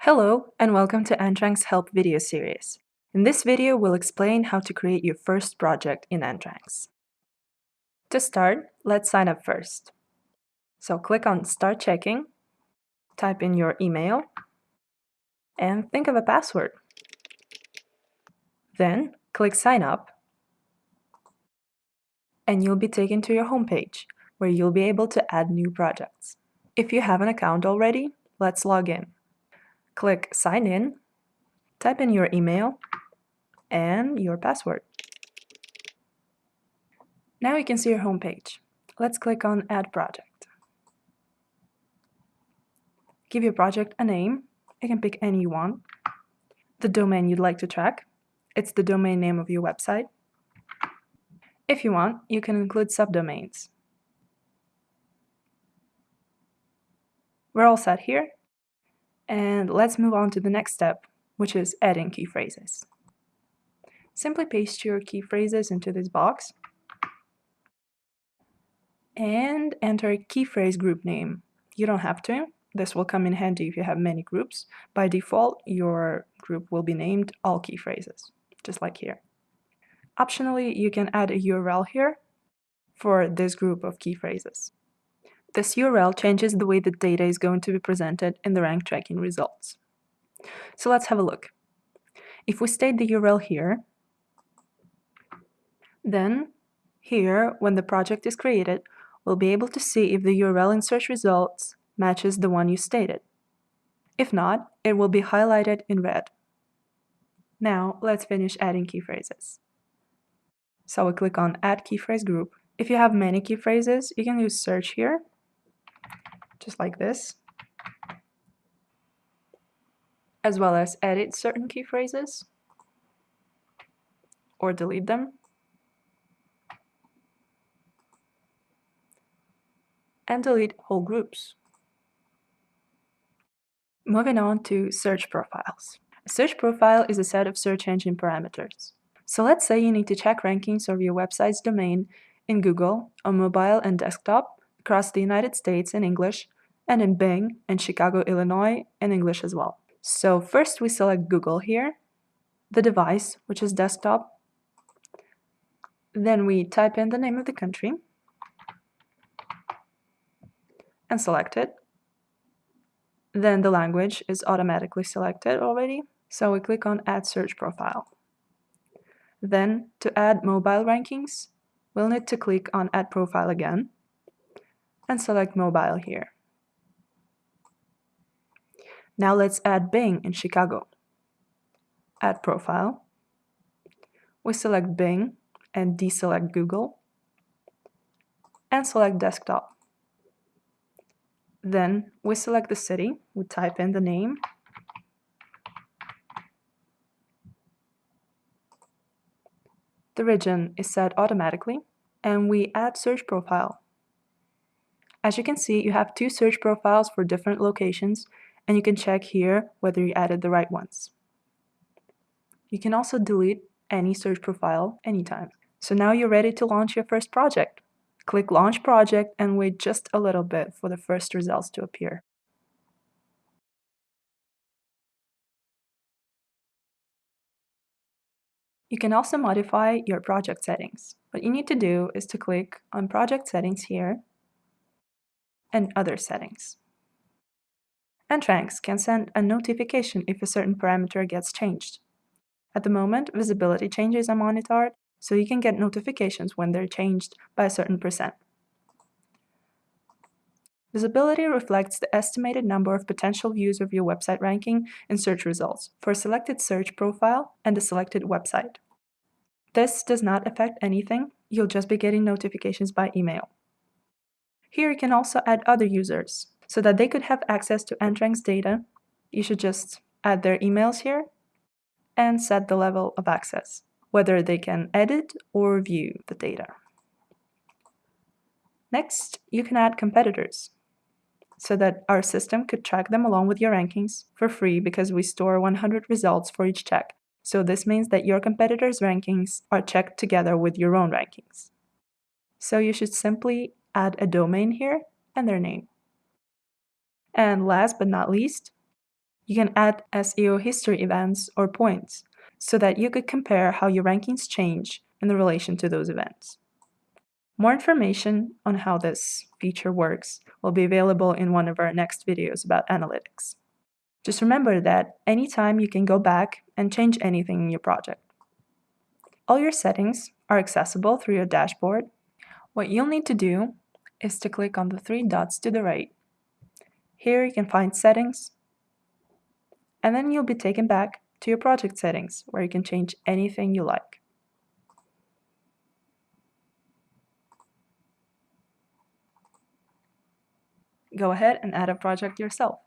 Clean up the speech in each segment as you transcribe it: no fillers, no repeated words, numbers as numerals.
Hello, and welcome to AntRanks Help video series. In this video, we'll explain how to create your first project in AntRanks. To start, let's sign up first. So click on Start Checking, type in your email, and think of a password. Then click Sign Up, and you'll be taken to your homepage, where you'll be able to add new projects. If you have an account already, let's log in. Click Sign In, type in your email, and your password. Now you can see your homepage. Let's click on Add Project. Give your project a name. You can pick any you want. The domain you'd like to track. It's the domain name of your website. If you want, you can include subdomains. We're all set here. And let's move on to the next step, which is adding key phrases. Simply paste your key phrases into this box and enter a key phrase group name. You don't have to. This will come in handy if you have many groups. By default, your group will be named all key phrases, just like here. Optionally, you can add a URL here for this group of key phrases. This URL changes the way the data is going to be presented in the rank tracking results. So let's have a look. If we state the URL here, then here, when the project is created, we'll be able to see if the URL in search results matches the one you stated. If not, it will be highlighted in red. Now, let's finish adding key phrases. So we click on Add Key Phrase Group. If you have many key phrases, you can use Search here, just like this, as well as edit certain key phrases or delete them, and delete whole groups. Moving on to search profiles. A search profile is a set of search engine parameters. So let's say you need to check rankings of your website's domain in Google, on mobile and desktop, across the United States in English, and in Bing and Chicago, Illinois in English as well. So first we select Google here, the device, which is desktop. Then we type in the name of the country and select it. Then the language is automatically selected already, so we click on Add Search Profile. Then, to add mobile rankings, we'll need to click on Add Profile again and select Mobile here. Now let's add Bing in Chicago. Add Profile. We select Bing and deselect Google and select Desktop. Then we select the city, we type in the name, the region is set automatically, and we add search profile. As you can see, you have two search profiles for different locations, and you can check here whether you added the right ones. You can also delete any search profile anytime. So now you're ready to launch your first project. Click Launch Project and wait just a little bit for the first results to appear. You can also modify your project settings. What you need to do is to click on Project Settings here and Other Settings. AntRanks can send a notification if a certain parameter gets changed. At the moment, visibility changes are monitored, so you can get notifications when they're changed by a certain percent. Visibility reflects the estimated number of potential views of your website ranking in search results for a selected search profile and a selected website. This does not affect anything, you'll just be getting notifications by email. Here you can also add other users. So that they could have access to AntRanks data, you should just add their emails here and set the level of access, whether they can edit or view the data. Next, you can add competitors, so that our system could track them along with your rankings for free because we store 100 results for each check. So this means that your competitors' rankings are checked together with your own rankings. So you should simply add a domain here and their name. And last but not least, You can add SEO history events or points so that you could compare how your rankings change in relation to those events. More information on how this feature works will be available in one of our next videos about analytics. Just remember that anytime you can go back and change anything in your project. All your settings are accessible through your dashboard. What you'll need to do is to click on the three dots to the right. Here you can find settings, and then you'll be taken back to your project settings where you can change anything you like. Go ahead and add a project yourself.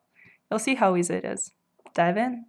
You'll see how easy it is. Dive in.